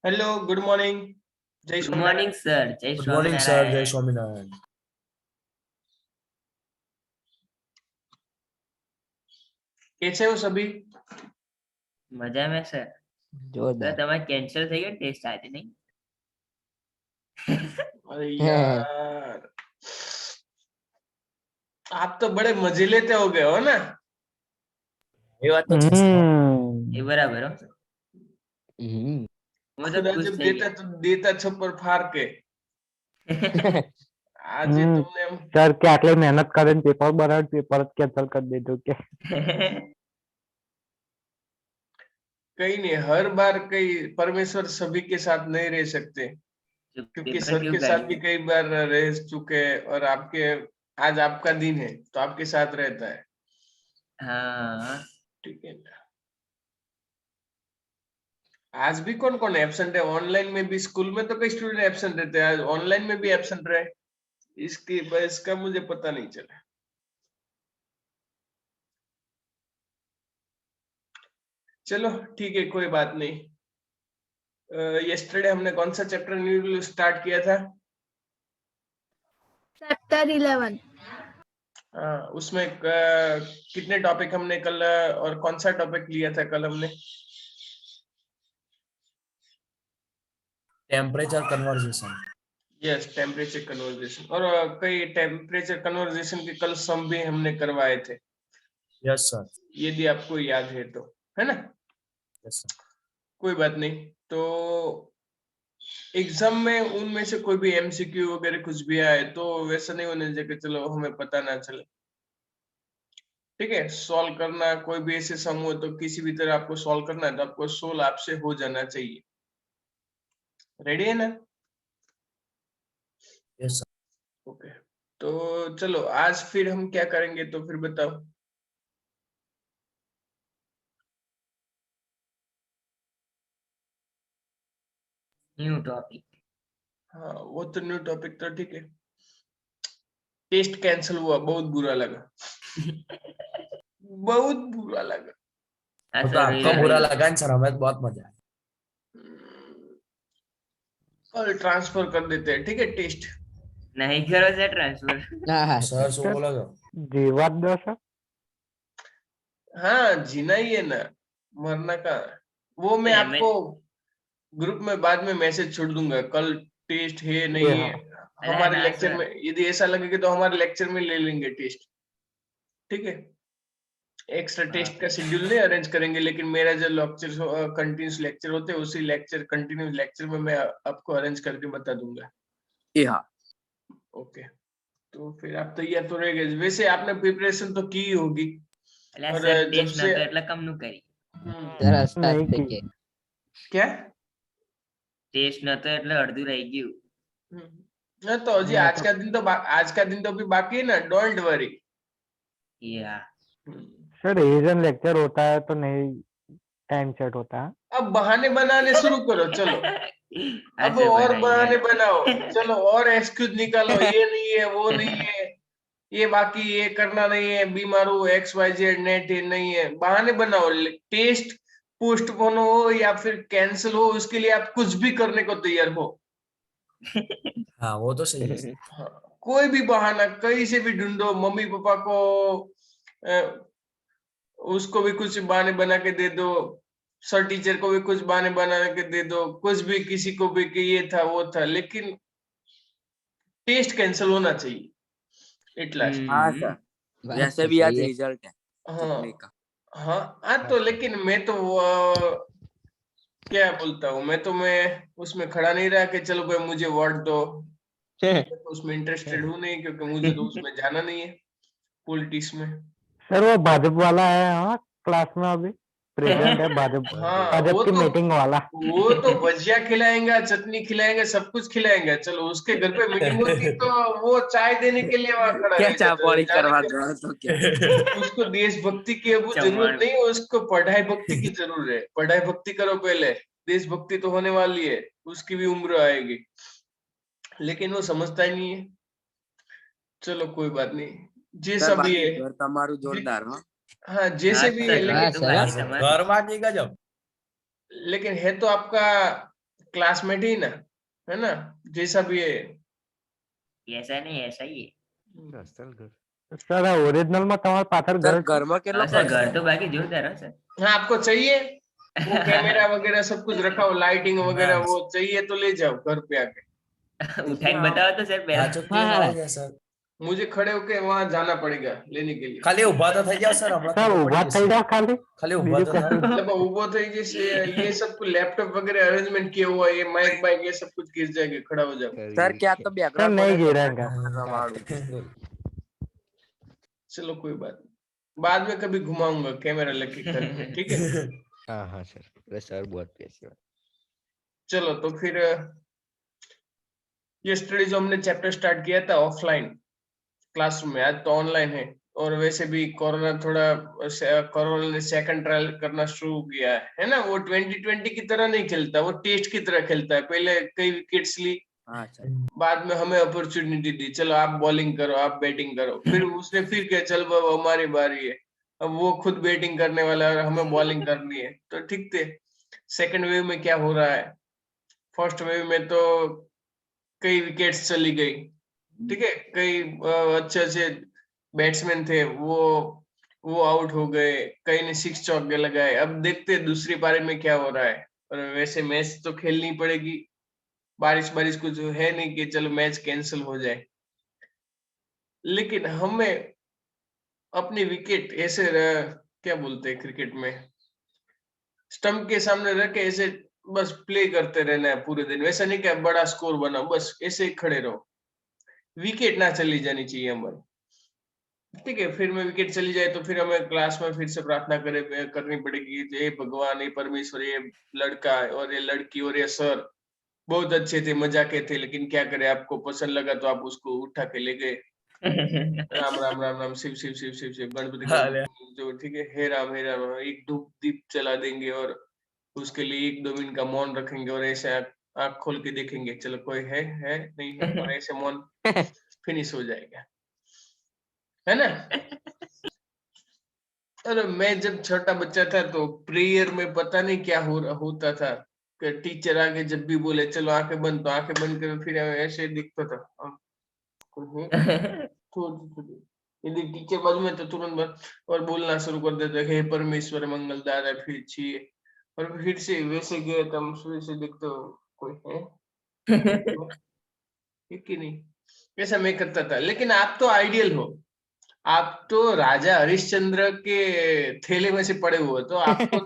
Hello, good morning. जय good Swaminarayan. Morning sir. जय good morning sir, जय स्वामीनारायण। स्वामीनारायण। कैसे हो सभी? મજા में સર. જોરદાર. તમારે કેન્સલ થઈ ગયો ટેસ્ટ આજે નહીં? अरे यार, आप तो बड़े मजे लेते हो गए हो ना। ये बात तो છે સર। એ બરાબર હો. હું તો खुदा ખુશ जब થઈ देता तो देता छप्पर फाड़ के। ગયો. आज ये तुमने સર કે આટલી મહેનત કરીને પેપર બનાવ્યું પેપર જ કેન્સલ કરી દીધું કે कहीं नहीं, हर बार कई परमेश्वर सभी के साथ नहीं रह सकते, क्योंकि પેપર सर क्यों के साथ भी કાઢી? कई बार रह चुके हैं और आपके आज आपका दिन है तो आपके साथ रहता है। हाँ. ठीक है ना। आज भी कौन कौन एब्सेंट है? ऑनलाइन में भी, स्कूल में तो कई स्टूडेंट एब्सेंट रहते हैं, आज ऑनलाइन में भी एब्सेंट रहे। इसका मुझे पता नहीं चला। चलो ठीक है, कोई बात नहीं। यस्टरडे हमने कौन सा चैप्टर न्यू स्टार्ट किया था? चैप्टर 11। उसमें कितने टॉपिक हमने कल, और कौन सा टॉपिक लिया था कल हमने? Temperature conversation. Yes, temperature conversation. और कई टेम्परेचर कन्वर्जेशन के कल सम भी हमने करवाए थे। Yes sir. यदि आपको याद है तो, है ना? Yes sir. कोई बात नहीं। तो एग्जाम में उनमें से कोई भी एमसीक्यू वगैरह कुछ भी आए तो वैसा नहीं होने चाहिए कि चलो हमें पता ना चले। ठीक है, सॉल्व करना, कोई भी ऐसे सम हो तो किसी भी तरह आपको सॉल्व करना है तो आपको सोल्व आपसे हो जाना चाहिए। रेडी है ना? Yes sir. ओके, तो चलो आज फिर हम क्या करेंगे तो फिर बताओ। New topic. हाँ, वो तो न्यू टॉपिक तो ठीक है। टेस्ट कैंसिल हुआ, बहुत बुरा लगा। बहुत बुरा लगा। हाँ वो तो सर, आपको बुरा लगा सर, हमें तो बहुत मजा आया। और ट्रांसफर कर देते हैं, ठीक है टेस्ट। नहीं करो सर ट्रांसफर. सर શું બોલો છો? જીવાત દો સર हाँ, जीना ही है ना, मरना का। वो मैं हमें- आपको ग्रुप में बाद में मैसेज छोड़ दूंगा, कल टेस्ट है नहीं है। हमारे ना लेक्चर सर. में यदि ऐसा लगेगा तो हमारे लेक्चर में ले लेंगे टेस्ट। ठीक है, एक्स्ट्रा टेस्ट का शेड्यूल नहीं अरेंज करेंगे, लेकिन मेरा जो लेक्चर कंटिन्यूस लेक्चर होते हैं उसी लेक्चर कंटिन्यूस लेक्चर में मैं आपको अरेंज करके बता दूंगा। हाँ। ओके, तो फिर आप तैयार तो रह गए। वैसे आपने प्रिपरेशन तो की होगी। એટલે और સર जब ટેસ્ટ से નતો એટલે કમનું કરી? સરસ નહીં की क्या? ટેસ્ટ નતો એટલે અડધું રહી ગયું. ना तो जी, आज का दिन तो आज का दिन तो अभी बाकी है ना, डोंट वरी। या सर रिवीजन लेक्चर होता है तो नहीं टाइम सेट होता है। अब बहाने बनाने शुरू करो, चलो अब और बहाने बनाओ, चलो और एक्सक्यूज निकालो, ये नहीं है वो नहीं है, ये बाकी ये करना नहीं है, बीमार हो, एक्स वाई जेड नेट नहीं है, बहाने बनाओ। टेस्ट पोस्टपोन हो या फिर कैंसिल हो, उसके लिए आप कुछ भी करने को तैयार हो। हाँ वो तो सही है। हाँ, कोई भी बहाना कहीं से भी ढूंढो, मम्मी पापा को उसको भी कुछ बहाने बना के दे दो, सर टीचर को भी कुछ बहाने बना के दे दो, कुछ भी किसी को भी कि ये था वो था, लेकिन टेस्ट कैंसिल होना चाहिए इतना। हाँ सर, वैसे भी आज रिजल्ट है हाँ का। हाँ हाँ, तो लेकिन मैं तो क्या बोलता हूँ, मैं उसमें खड़ा नहीं रहा कि चलो भाई मुझे वोट दो। मैं तो उसमें इंटरेस्टेड हूँ नहीं, क्योंकि मुझे तो उसमें जाना नहीं है, पॉलिटिक्स में। सर वो भाजपा वाला है हाँ क्लास में अभी प्रेजेंट है भाजपा हाँ, भाजपा की मीटिंग वाला। वो तो भजिया खिलाएंगा, चटनी खिलाएंगा, सब कुछ खिलाएंगा। चलो उसके घर पे मीटिंग होती तो वो चाय देने के लिए वहां खड़ा क्या रहता था। चापौड़ी करवा जाने दो तो क्या? के- उसको देशभक्ति की वो जरूरत नहीं है, उसको पढ़ाई भक्ति की जरूरत है। पढ़ाई भक्ति करो पहले, देशभक्ति तो होने वाली है, उसकी भी उम्र आएगी, लेकिन वो समझता ही नहीं है। चलो कोई बात नहीं, जैसा सर भी है। बाकी घर તમારું જોરદાર हो। हाँ, जैसे भी है, लेकिन घर बाकी घर बाकी गजब। लेकिन है तो आपका क्लासमेट ही ना, है ना, जैसा भी है। ऐसा नहीं, ऐसा ही है। સર ઓરિજિનલમાં તમારા પાછળ સર ઘર છે? ઘરમાં કેટલો हाँ, सर ખર્ચો घर तो बाकी जोरदार है सर। हाँ, आपको चाहिए वो कैमरा वगैरह सब कुछ रखा हो, लाइटिंग वगैरह, वो चाहिए तो ले जाओ घर पे आके। उठाई बताओ तो सर पहले। સાચું કેમ આવી જાય સર? मुझे खड़े होके वहां जाना पड़ेगा लेने के लिए। ખાલી ઊભા તો થઈ જાઓ સર, હમણાં સર ખબર ઊભા પડી થઈ જશે. જાઓ ખાલી, ખાલી ઊભા બીજું તો કશું થાઓ. નહીં. मतलब उबो थे जैसे ये सब कुछ लैपटॉप वगैरह अरेंजमेंट किया हुआ है, ये माइक बाइक ये सब कुछ गिर जाएंगे, खड़ा हो जाओ। સર ક્યાં તો સર બેકગ્રાઉન્ડ નહીં બનાવી ગિરેંગા. વાળું चलो कोई बात नहीं, बाद में कभी घुमाऊंगा कैमरा लेके घर पे, ठीक है। हाँ हाँ सर, अरे सर बहुत पैसे चलो तो फिर ये स्टडी जो हमने चैप्टर स्टार्ट किया था ऑफलाइन क्लासरूम में, आज तो ऑनलाइन है। और वैसे भी कोरोना थोड़ा कोरोना ने सेकंड ट्रायल करना शुरू किया है ना, वो 2020 की तरह नहीं खेलता, वो टेस्ट की तरह खेलता है। पहले कई विकेट्स ली, હા સર बाद में हमें अपॉर्चुनिटी दी, चलो आप बॉलिंग करो, आप बैटिंग करो, फिर उसने फिर क्या, चल बाबा हमारी बारी है, अब वो खुद बैटिंग करने वाला है और हमें बॉलिंग करनी है। तो ठीक थे। सेकंड वेव में क्या हो रहा है, फर्स्ट वेव में तो कई विकेट्स चली गई, ठीक है, कई अच्छे अच्छे बैट्समैन थे वो आउट हो गए, कई ने 6 चौके लगाए। अब देखते हैं दूसरी पारी में क्या हो रहा है। और वैसे मैच तो खेलनी पड़ेगी, बारिश कुछ है नहीं कि चलो मैच कैंसिल हो जाए, लेकिन हमें अपनी विकेट ऐसे क्या बोलते हैं क्रिकेट में, स्टंप के सामने रख के ऐसे बस प्ले करते रहना है पूरे दिन। वैसा नहीं कि बड़ा स्कोर बनाओ, बस ऐसे ही खड़े रहो, विकेट ना चली जानी चाहिए हमारी, ठीक है। फिर में विकेट चली जाए तो फिर हमें क्लास में फिर से प्रार्थना करनी पड़ेगी, हे भगवान, हे परमेश्वर, ये लड़का और ये लड़की और ये सर बहुत अच्छे थे, मजाके थे, लेकिन क्या करे, आपको पसंद लगा तो आप उसको उठा के ले गए। राम राम राम राम, शिव शिव शिव शिव शिव, गणपति गणपति, जो ठीक है, हे राम, एक धूप दीप जला देंगे और उसके लिए 1-2 मिनट का मौन रखेंगे और ऐसे आँख खोल के देखेंगे, चलो कोई है नहीं है, और ऐसे मौन फिनिश हो जाएगा, है ना। अरे मैं जब छोटा बच्चा था तो प्रेयर में पता नहीं क्या होता था कि टीचर आके जब भी बोले चलो आंखें बंद, तो आंखें बंद कर फिर ऐसे दिखता था, यदि टीचर बाजू में तो तुरंत बंद और बोलना शुरू कर देते, हे परमेश्वर मंगल दादा फिर छिए, और फिर से वैसे गए तो हम फिर से देखते हो कोई है कि नहीं। ऐसा मैं करता था, लेकिन आप तो आइडियल हो, आप तो राजा हरिश्चंद्र के थैले में से पड़े हुए, तो आपको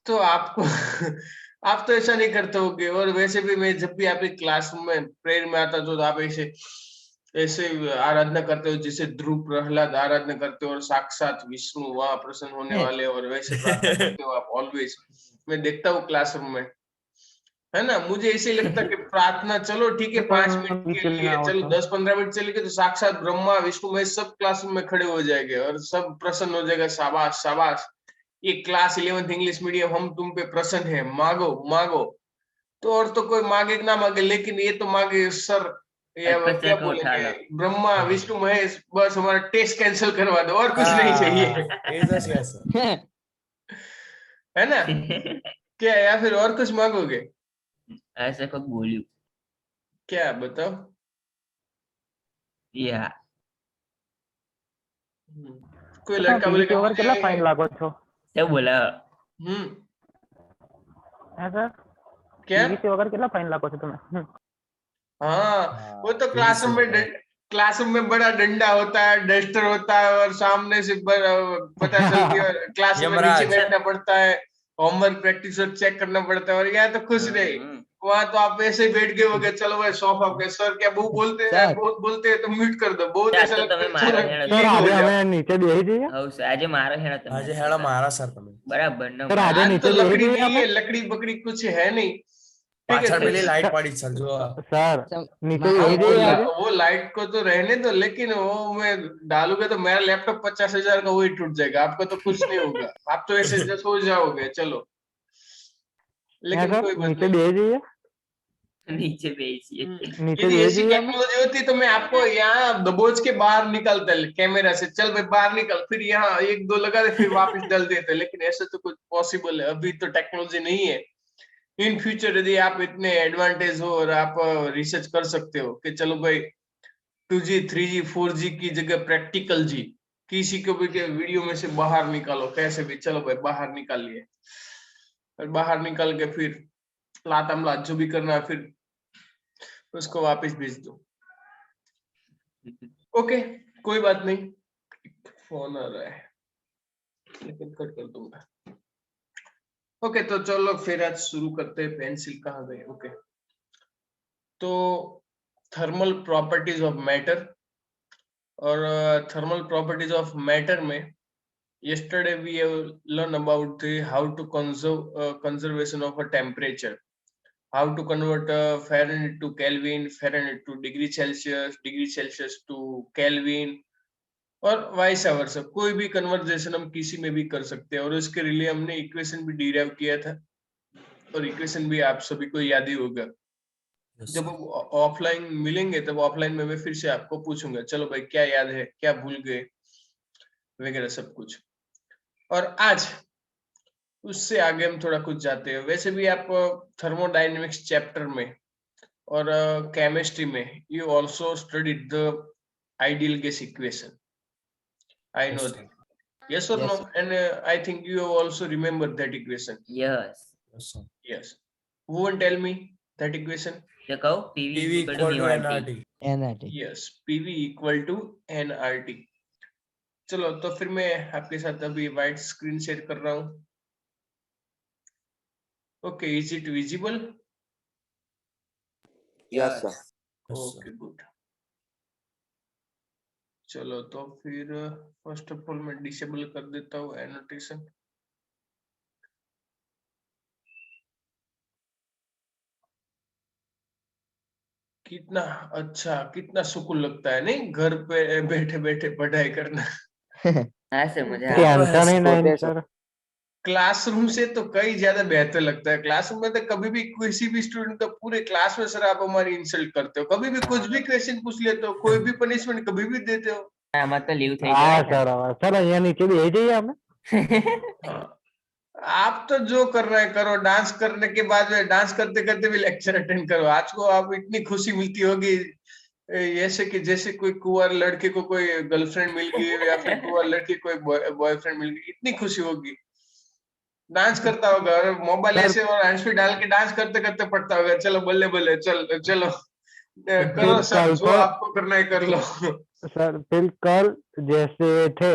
तो आपको आप तो ऐसा नहीं करते होगे। और वैसे भी मैं जब भी आपके क्लासरूम में प्रेयर में आता तो आप ऐसे आराधना करते हो जैसे ध्रुव प्रहलाद आराधना करते हो, और साक्षात विष्णु वहां प्रसन्न होने वाले, और वैसे प्रार्थना करते हो आप ऑलवेज। मैं देखता हूँ क्लासरूम में, है ना, मुझे ऐसे लगता कि प्रार्थना चलो ठीक है 5 मिनट के लिए, चलो 10-15 मिनट चलेगी तो साक्षात ब्रह्मा विष्णु में सब क्लासरूम में खड़े हो जाएंगे और सब प्रसन्न हो जाएगा, शाबाश शाबाश, ये क्लास 11th इंग्लिश मीडियम, हम तुम पे प्रसन्न है, मांगो मांगो। तो और तो कोई मांगे ना मांगे, लेकिन ये तो मांगे सर, या क्या बोलेंगे, ब्रह्मा विष्णु महेश, बस हमारा टेस्ट कैंसिल करवा दो, और कुछ नहीं चाहिए, है ना क्या, या फिर और कुछ मांगोगे? ऐसे को बोलियो क्या बताओ? या कोई लड़का बोलेगा ओवर કેટલા ફાઇન લાગો છો? क्या बोला? હે સર, क्या પીવીસી વગર કેટલા ફાઇન લાગો છો તમે? हाँ, वो तो क्लासरूम में बड़ा डंडा होता है, डस्टर होता है, और सामने से पता चलती है, क्लासरूम में नीचे बैठना पड़ता है, होमवर्क प्रैक्टिस और चेक करना पड़ता है। और यहाँ तो खुश नहीं, वहां तो आप ऐसे ही बैठ गए हो गए, चलो भाई सोफा पे, सर क्या बहुत बोलते हैं, बहुत बोलते हैं तो म्यूट कर दो, बहुत ऐसा लगता है સર આજે અમે નીચે બેસી જઈએ? આજે મારો હેડા તમે આજે હેડા મારા સર તમે બરાબર ન સર આજે आज નીચે तो બેસી लकड़ी જઈએ नहीं અમે? है, लकड़ी बकड़ी कुछ है नहीं, ठीक પાછળ है। પેલી લાઈટ પડી સર જો સર નીચે हाँ, બેસી જઈએ આજે? वो लाइट को तो रहने दो, लेकिन वो मैं डालूंगा तो मेरा लैपटॉप 50,000 का वही टूट जाएगा, आपका तो कुछ नहीं होगा, आप तो ऐसे जो सो जाओगे, चलो। लेकिन सर कोई बात નીચે नहीं, બેસી જઈએ? नीचे बेचिए નીચે यदि બેસી ऐसी જઈએ અમે? टेक्नोलॉजी होती तो मैं आपको यहाँ दबोच के बाहर निकालता कैमरा से, चल भाई बाहर निकल, फिर यहाँ 1-2 लगा दे, फिर वापस डाल देते, लेकिन ऐसे तो कुछ पॉसिबल है, अभी तो टेक्नोलॉजी नहीं है, इन फ्यूचर यदि आप इतने एडवांटेज हो और आप रिसर्च कर सकते हो कि चलो भाई 2G 3G 4G की जगह प्रैक्टिकल जी, किसी को भी के वीडियो में से बाहर निकालो कैसे भी, चलो भाई बाहर निकालिए, और बाहर निकाल के फिर लातम लात जो भी करना है फिर उसको वापस भेज दो। ओके, कोई बात नहीं, फोन आ रहा है लेकिन कट कर दूंगा। ओके, तो चलो फिर आज शुरू करते हैं। पेंसिल कहाँ गई? ओके, तो थर्मल प्रॉपर्टीज ऑफ मैटर, और थर्मल प्रॉपर्टीज ऑफ मैटर में yesterday we have learned about the how to conservation of a temperature, how to convert Fahrenheit to Kelvin, Fahrenheit to degree Celsius to Kelvin, और vice versa. कोई भी conversation हम किसी में भी कर सकते हैं, और उसके लिए हमने इक्वेशन भी डिराइव किया था, और इक्वेशन भी आप सभी को याद ही होगा। Yes, जब sir. ऑफलाइन मिलेंगे तब ऑफलाइन में मैं फिर से आपको पूछूंगा, चलो भाई क्या याद है, क्या भूल गए, वगैरह सब कुछ। और आज उससे आगे हम थोड़ा कुछ जाते हैं। वैसे भी आप थर्मोडायनेमिक्स चैप्टर में और केमिस्ट्री में you also studied the ideal gas equation, I know Yes, that, sir. yes or Yes, no? sir. And I think you also remember that equation. Yes, Yes, sir. Yes, who will tell me that equation? तो कहो PV PV equal to equal mu to RT. nRT. NRT. Yes, PV equal to nRT। चलो तो फिर मैं आपके साथ अभी white screen share कर रहा हूँ। Okay, is it visible? Yes sir. Yes, sir. Okay good. चलो तो फिर फर्स्ट ऑफ ऑल मैं डिसेबल कर देता हूँ एनोटेशन। कितना अच्छा, कितना सुकून लगता है नहीं घर पे बैठे बैठे पढ़ाई करना। हाँ सर, मुझे वो तो आ है टेंशन ही सर। नहीं छोटे सर। क्लासरूम से तो कई ज्यादा बेहतर लगता है। क्लासरूम में तो कभी भी किसी भी स्टूडेंट को पूरे क्लास में सर आप हमारी इंसल्ट करते हो, कभी भी कुछ भी क्वेश्चन पूछ लेते हो, कोई भी पनिशमेंट कभी भी देते हो। આમાં તો લીવ થઈ હા જવાય સર, સર અહીંયા નીચે બેસી જઈએ અમે। ને। हाँ, आप तो जो कर रहे हैं करो, डांस करने के बाद में डांस करते करते भी लेक्चर अटेंड करो। आज को आप इतनी खुशी मिलती होगी ऐसे कि जैसे कोई कुंवर लड़के को कोई गर्लफ्रेंड मिल गई, या फिर कुंवर लड़के को कोई बॉयफ्रेंड मिल गई, इतनी खुशी होगी। डांस करता होगा और मोबाइल सर ऐसे और हैंड्स फ्री डाल के डांस करते करते पढ़ता होगा, चलो बल्ले बल्ले चल चलो करो फिर सब कल जो तो आपको करना है कर लो। सर फिर कल जैसे थे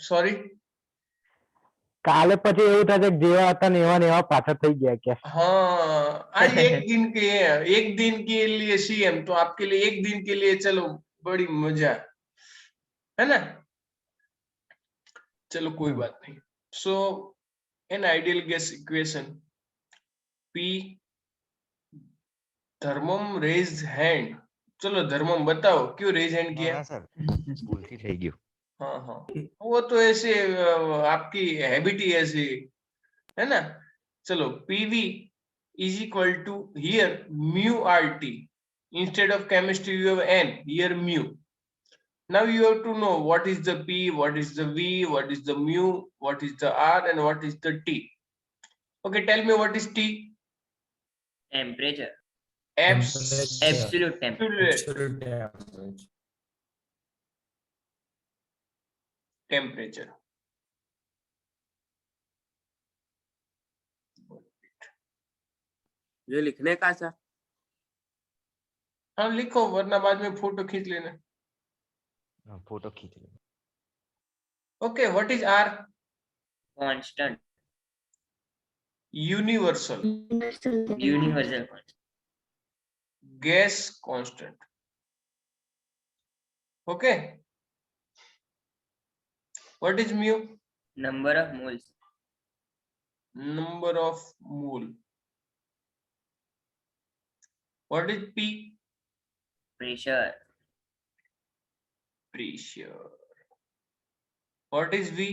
सॉरी, કાલે પછી એવું થશે કે જેવા હતા ને એવા પાછા થઈ ગયા કે हाँ आज एक दिन के हैं, एक दिन के लिए सीएम, तो आपके लिए एक दिन के लिए चलो बड़ी मजा है ना। चलो कोई बात नहीं। So an ideal gas equation, P Dharmam raise hand. चलो धर्मम बताओ क्यों रेज हैंड ના किया? ના સર, ભૂલથી થઈ ગયું. हाँ हाँ, वो तो ऐसे आपकी हैबिट ही ऐसी है ना। चलो PV is equal to here mu R T, instead of chemistry you have N, here mu. Now you have to know what is the P, what is the V, what is the mu, what is the R and what is the T. Okay, tell me what is T? Temperature, Absolute absolute temperature, Absolute average. temperature। ये लिखने का sir? हाँ लिखो, वरना बाद में photo खींच लेना। હા, ફોટો ખીચી લો. Okay, what is R? Constant, universal universal constant, gas constant. Okay, what is mu? Number of moles, Number of mole। What is P? Pressure, Pressure। What is V?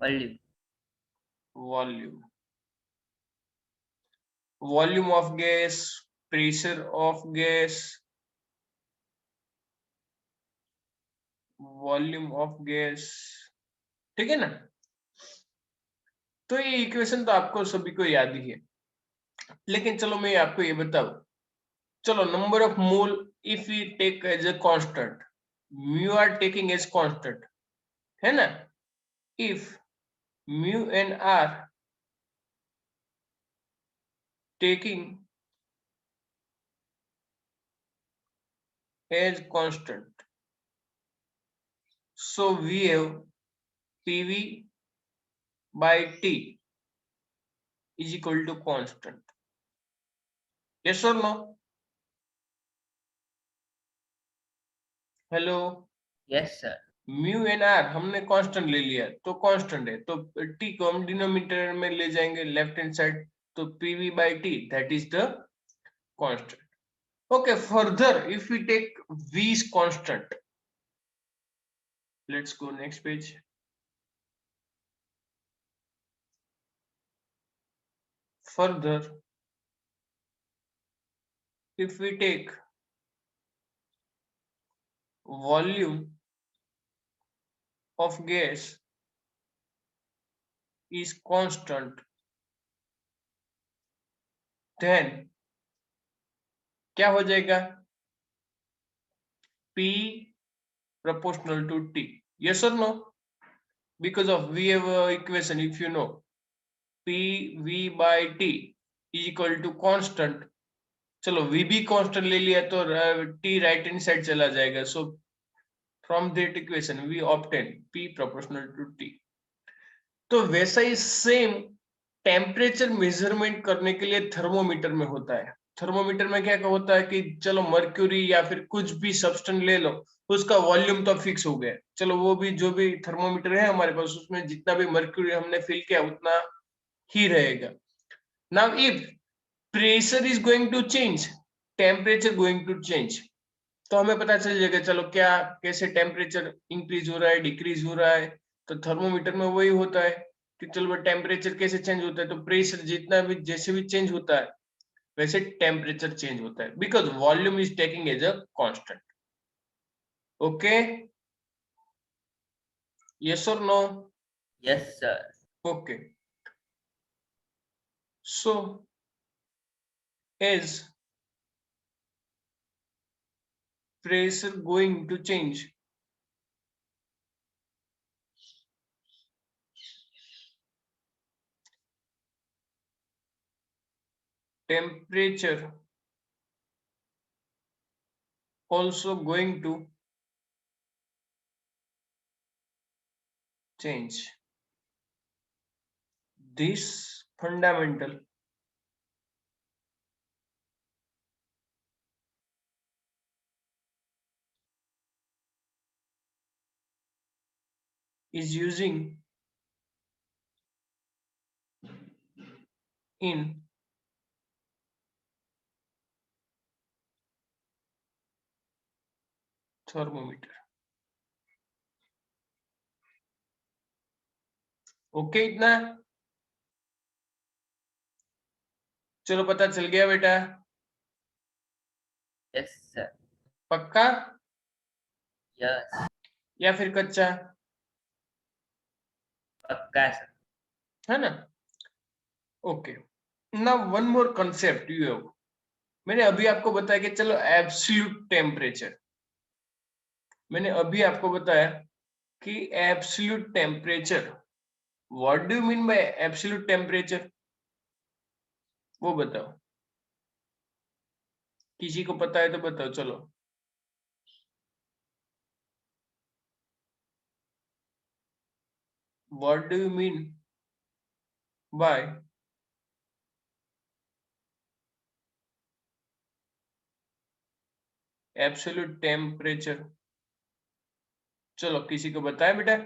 Volume, Volume। Volume of gas, pressure of gas, volume of gas। ठीक है ना। तो ये equation तो आपको सभी को याद ही है, लेकिन चलो मैं आपको ये बताऊं। चलो number of mole if we take as a constant, mu R taking as constant, है ना। If mu and R taking as constant, so we have PV by T is equal to constant. Yes or no? Hello, yes sir. Mu N R हमने constant ले लिया तो constant है, तो T को हम डिनोमिनेटर में ले जाएंगे लेफ्ट हैंड साइड, तो PV by T that is the constant. Okay, further if we take v is constant, let's go next page. Further, if we take volume of gas is constant, then क्या हो जाएगा? P proportional to T. Yes or no? Because of we have a equation, if you know, PV by T is equal to constant. चलो V भी constant ले लिया तो T right hand side चला जाएगा. So from that equation we obtain P proportional to T. तो वैसा ही same temperature measurement करने के लिए थर्मोमीटर में होता है। थर्मोमीटर में क्या होता है कि चलो मर्क्यूरी या फिर कुछ भी सब्सटेंस ले लो, उसका वॉल्यूम तो फिक्स हो गया, चलो वो भी जो भी थर्मोमीटर है हमारे पास उसमें जितना भी मर्क्यूरी हमने फिल किया उतना ही रहेगा। Now if pressure is going to change, temperature going to change, तो हमें पता चल जाएगा चलो क्या कैसे टेम्परेचर इंक्रीज हो रहा है डिक्रीज हो रहा है। तो थर्मोमीटर में वही होता है कि चलो टेम्परेचर कैसे चेंज होता है, तो प्रेशर जितना भी जैसे भी चेंज होता है वैसे टेम्परेचर चेंज होता है, because volume is taking as a constant. Okay, yes और no? Yes sir. Okay, so as pressure going to change, temperature also going to change. This fundamental is using in thermometer. Okay, इतना चलो पता चल गया बेटा? Yes sir. पक्का yes या फिर कच्चा? पक्का सर। है ना? Okay, now one more concept you have, मैंने अभी आपको बताया कि चलो एब्सोल्यूट टेम्परेचर, मैंने अभी आपको बताया कि absolute temperature, what do you mean by absolute temperature? वो बताओ, किसी को पता है तो बताओ। चलो what do you mean by absolute temperature? चलो किसी को बताए बेटा?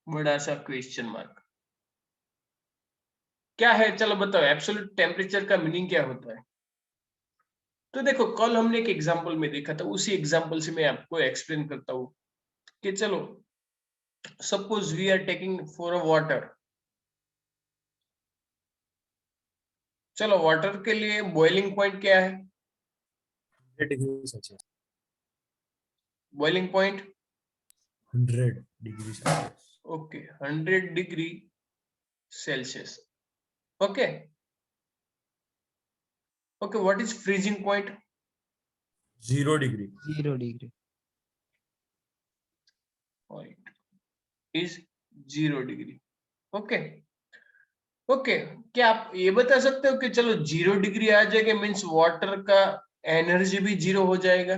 बड़ा सा क्वेश्चन मार्क क्या है? चलो बताओ एब्सोल्यूट टेम्परेचर का मीनिंग क्या होता है? तो देखो कल हमने एक एग्जांपल में देखा था, उसी एग्जांपल से मैं आपको एक्सप्लेन करता हूँ कि चलो suppose we are taking for a water, चलो वाटर के लिए बॉइलिंग पॉइंट क्या है? 100 degree Celsius. Boiling point 100 degree Celsius. Okay 100 degree Celsius. Okay. Okay, what is freezing point? 0 degree. 0 degree. Point is 0 degree. Okay okay, क्या आप ये बता सकते हो कि चलो 0 डिग्री आ जाएगा मीन्स वाटर का एनर्जी भी 0 हो जाएगा?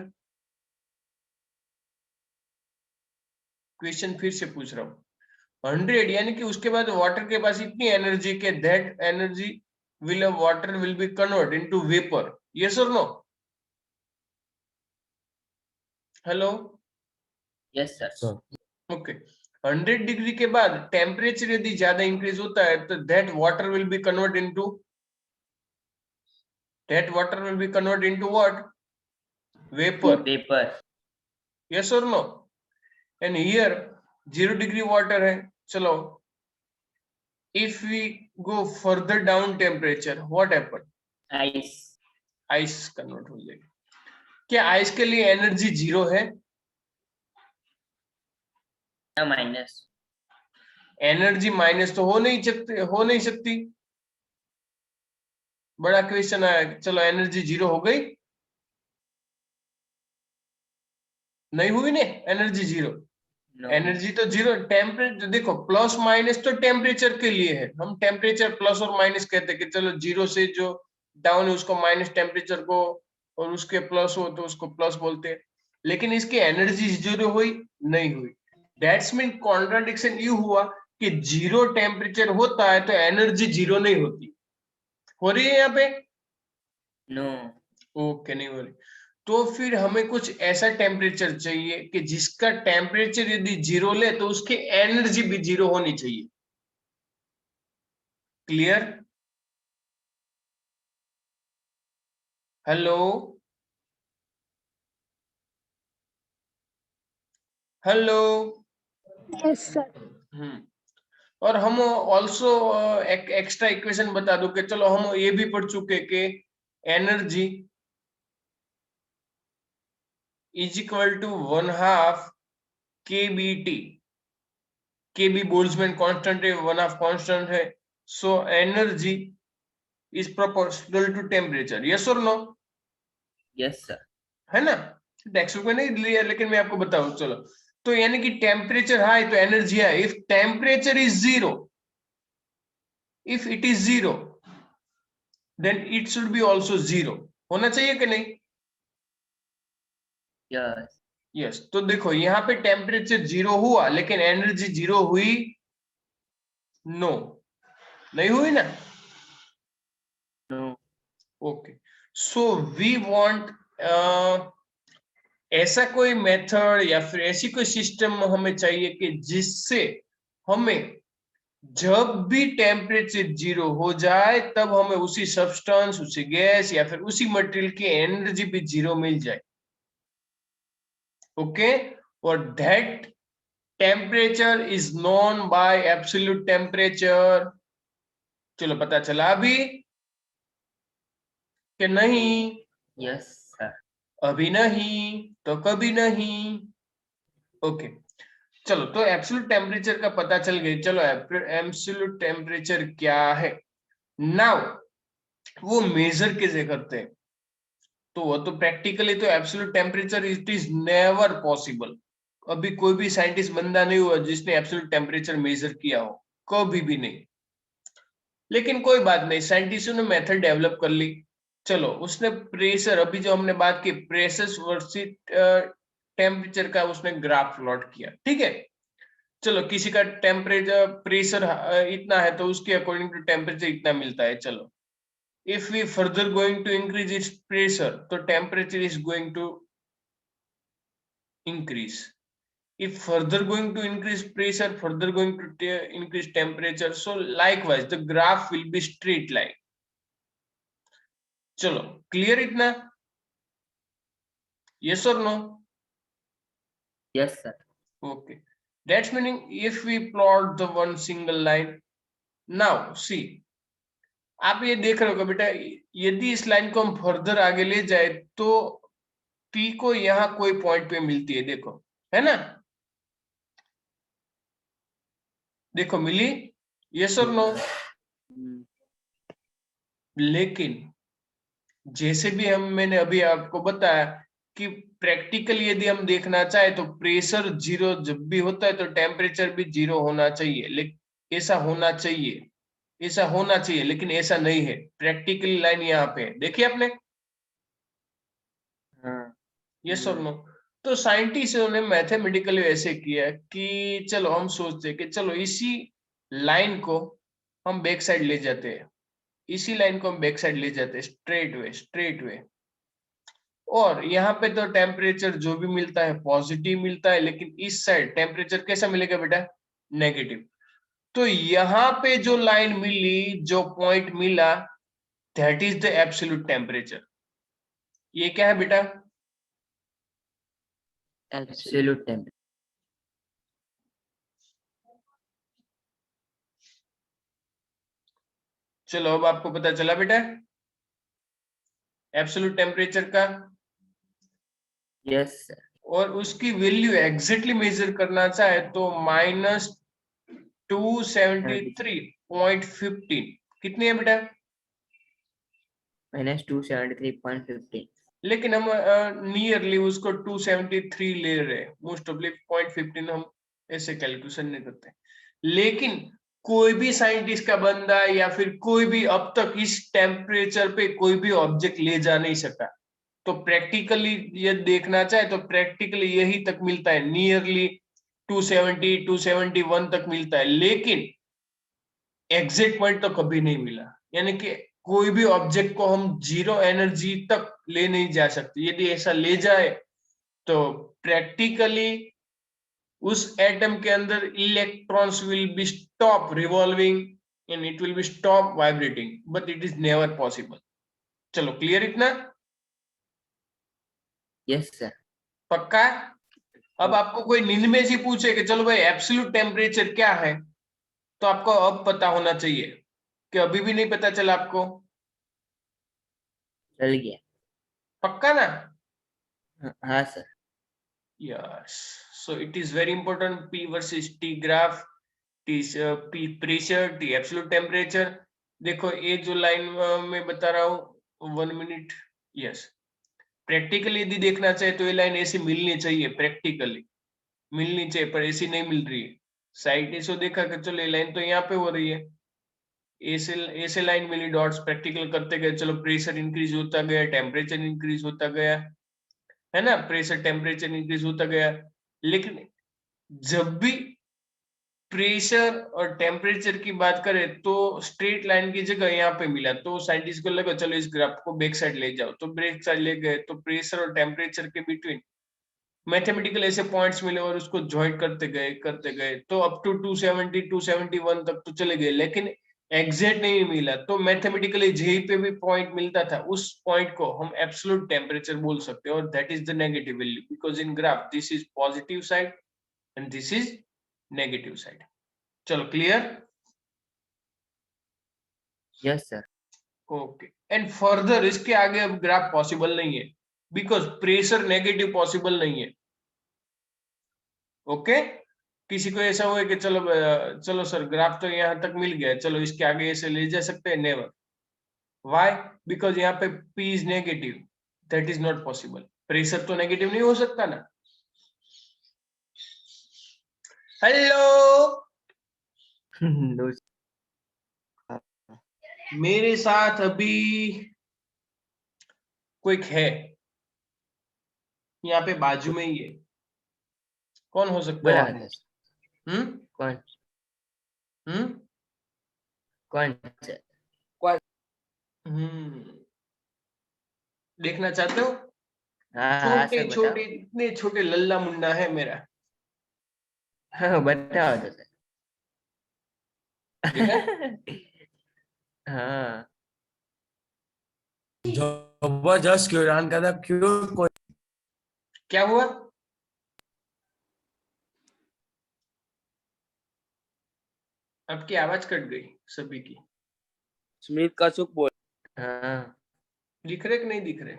क्वेश्चन फिर से पूछ रहा हूँ. 100 यानी कि उसके बाद वाटर के पास इतनी एनर्जी के that energy will have water will be converted into vapor. Yes or no? Hello. Yes sir. Sir. Okay. 100 degree के बाद टेम्परेचर यदि ज्यादा इंक्रीज होता है तो that water will be convert into what? Vapour. Paper. Yes और no? And here 0 degree water है. चलो, if we go further down temperature what happen? Ice. Ice convert हो जाएगी. क्या आइस के लिए एनर्जी 0 है? माइनस. एनर्जी माइनस तो हो नहीं सकती. बड़ा क्वेश्चन आया. चलो, एनर्जी 0 हो गई? नहीं हुई ने एनर्जी 0. एनर्जी तो 0. टेम्परेचर देखो, प्लस माइनस तो टेम्परेचर के लिए है. हम टेम्परेचर प्लस और माइनस कहते हैं कि चलो 0 से जो डाउन है उसको माइनस टेम्परेचर को, और उसके प्लस हो तो उसको प्लस बोलते हैं. लेकिन इसकी एनर्जी 0 हुई नहीं हुई. दैट्स मीन कॉन्ट्राडिक्शन ये हुआ कि 0 टेम्परेचर होता है तो एनर्जी 0 नहीं होती. हो रही है यहाँ पे? नो. ओके, नहीं हो रही. तो फिर हमें कुछ ऐसा टेम्परेचर चाहिए कि जिसका टेम्परेचर यदि 0 ले तो उसकी एनर्जी भी 0 होनी चाहिए. Clear? Hello hello. Yes, sir. और हम ऑल्सो एक एक्स्ट्रा इक्वेशन बता दो कि चलो हम ये भी पढ़ चुके कि energy is equal to 1/2 kBT. kB Boltzmann constant है, 1/2 कांस्टेंट है. So energy is proportional to temperature. Yes और नो? Yes sir. है ना? टेक्स्ट बुक में नहीं लिया लेकिन मैं आपको बताऊं. चलो, तो यानी कि टेम्परेचर हाई तो energy high. If temperature is 0, if it is 0 then it should be also 0. होना चाहिए कि नहीं? यस. यस. तो देखो, यहाँ पे टेम्परेचर 0 हुआ लेकिन एनर्जी 0 हुई? नो, नहीं हुई ना? No. Okay. So we want ऐसा कोई मेथड या फिर ऐसी कोई सिस्टम हमें चाहिए कि जिससे हमें जब भी टेम्परेचर 0 हो जाए तब हमें उसी सब्सटेंस, उसी गैस या फिर उसी मटेरियल की एनर्जी भी 0 मिल जाए. ओके. और that temperature is known by absolute temperature. चलो, पता चला अभी कि नहीं? Yes sir. अभी नहीं तो कभी नहीं. ओके. चलो, तो एब्सोल्यूट टेम्परेचर का पता चल गया. चलो, एब्सोल्यूट टेम्परेचर क्या है? नाउ वो मेजर कैसे करते हैं? तो वो तो प्रैक्टिकली तो absolute temperature it is never possible. अभी कोई भी साइंटिस्ट बंदा नहीं हुआ जिसने एब्सोल्यूट टेम्परेचर मेजर किया हो, कभी भी नहीं. लेकिन कोई बात नहीं, साइंटिस्टों ने मेथड डेवलप कर ली. चलो, उसने प्रेशर, अभी जो हमने बात की प्रेशर वर्सेस टेम्परेचर का, उसने ग्राफ प्लॉट किया. ठीक है. चलो, किसी का टेम्परेचर प्रेशर इतना है तो उसके अकॉर्डिंग टू टेम्परेचर इतना मिलता है. चलो, if we further going to increase its pressure तो temperature is going to increase. If further going to increase pressure, further going to increase temperature, so likewise the graph will be straight line. चलो, clear इतना? Yes or no? Yes sir. Okay. That's meaning if we plot the one single line, now see, आप ये देख रहे हो बेटा, यदि इस लाइन को हम फर्दर आगे ले जाए तो P को यहाँ कोई पॉइंट पे मिलती है. देखो, है ना? देखो, मिली. यस और नो? हम्म, लेकिन जैसे भी मैंने अभी आपको बताया कि प्रैक्टिकल यदि हम देखना चाहे तो प्रेशर जीरो जब भी होता है तो टेम्परेचर भी जीरो होना चाहिए, लेकिन ऐसा होना चाहिए लेकिन ऐसा नहीं है। प्रैक्टिकल लाइन यहाँ पे है, देखिए आपने, हाँ यस और नो? तो साइंटिस्टों ने मैथमेटिकली ऐसे किया कि चलो हम सोचते हैं कि चलो इसी लाइन को हम बैक साइड ले जाते हैं, इसी लाइन को हम बैक साइड ले जाते हैं, स्ट्रेट वे। और यहाँ पे तो टेम्परेचर जो भी मिलता है पॉजिटिव मिलता है, लेकिन इस साइड टेम्परेचर कैसा मिलेगा बेटा? नेगेटिव। तो यहाँ पे जो लाइन मिली, जो पॉइंट मिला, that is the absolute temperature. ये क्या है बेटा? Absolute temperature. चलो अब आपको पता चला बेटा एब्सोल्यूट टेम्परेचर का। Yes sir. और उसकी वैल्यू एग्जैक्टली मेजर करना चाहे तो -273.15 कितनी है बेटा? -273.15। लेकिन हम नियरली उसको 273 ले रहे हैं, मोस्ट ऑफली 0.15 हम ऐसे कैलकुलेशन नहीं करते। लेकिन कोई भी साइंटिस्ट का बंदा या फिर कोई भी अब तक इस टेम्परेचर पे कोई भी ऑब्जेक्ट ले जा नहीं सका। तो प्रैक्टिकली ये देखना चाहे तो प्रैक्टिकली यही तक मिलता है, नियरली 270 271 तक मिलता है, लेकिन एग्जैक्ट पॉइंट तो कभी नहीं मिला। यानी कि कोई भी ऑब्जेक्ट को हम जीरो एनर्जी तक ले नहीं जा सकते। यदि ऐसा ले जाए तो प्रैक्टिकली उस एटम के अंदर electrons will be stop revolving and it will be stop vibrating, but it is never possible. चलो क्लियर इतना? Yes sir. पक्का है? अब आपको कोई नींद में से पूछे कि चलो भाई एब्सोल्यूट टेम्परेचर क्या है, तो आपको अब पता होना चाहिए कि अभी भी नहीं पता चला आपको। चल गया। पक्का ना? हाँ sir. Yes. So it is very important, P versus T graph, T P pressure, T absolute temperature। देखो ये जो लाइन मैं बता रहा हूँ 1 मिनट। यस, प्रैक्टिकली यदि देखना चाहे तो ये लाइन ऐसी मिलनी चाहिए, प्रैक्टिकली मिलनी चाहिए, पर ऐसी नहीं मिल रही है। साइंटिस्टों देखा कि चलो ये लाइन तो यहाँ पे हो रही है, ऐसे ऐसे लाइन मिली डॉट्स, प्रैक्टिकल करते गए, चलो प्रेशर इंक्रीज होता गया, टेम्परेचर इंक्रीज होता गया, है ना, प्रेशर टेम्परेचर इंक्रीज होता गया। लेकिन जब भी प्रेशर और टेम्परेचर की बात करें तो स्ट्रेट लाइन की जगह यहाँ पे मिला, तो साइंटिस्ट को लगा चलो इस ग्राफ को बैक साइड ले जाओ, तो बैक साइड ले गए, तो प्रेशर और टेम्परेचर के बिटवीन मैथमेटिकल ऐसे पॉइंट्स मिले और उसको ज्वाइंट करते गए तो अप टू 270 271 तक तो चले गए, लेकिन एग्जैक्ट नहीं मिला। तो मैथमेटिकली जहीं पे भी पॉइंट मिलता था उस पॉइंट को हम एब्सोल्यूट टेम्परेचर बोल सकते हैं, और that is the negative value, because in graph this is positive side and this is negative side. चलो clear? Yes sir. Okay, and further इसके आगे अब ग्राफ पॉसिबल नहीं है, बिकॉज प्रेशर नेगेटिव पॉसिबल नहीं है। ओके, किसी को ऐसा हुआ कि चलो चलो सर ग्राफ तो यहाँ तक मिल गया, चलो इसके आगे ऐसे ले जा सकते हैं? नेवर। व्हाई? बिकॉज यहाँ पे P is negative, that is not possible. Pressure तो नेगेटिव नहीं हो सकता ना। हेलो, मेरे साथ अभी कोई है, यहाँ पे बाजू में ही है, कौन हो सकता बोला है? था। हम्म कौन? हम्म कौन सर? देखना चाहते हो? हाँ हाँ छोटे सर बताओ। छोटे इतने छोटे लल्ला मुंडा है मेरा, हाँ बताओ तो सर। देखा? हाँ। जबरदस्त क्यों का था, क्यों कोई क्या हुआ? आपकी आवाज कट गई सभी की। स्मित कछुक बोल। हाँ दिख रहे कि नहीं दिख रहे?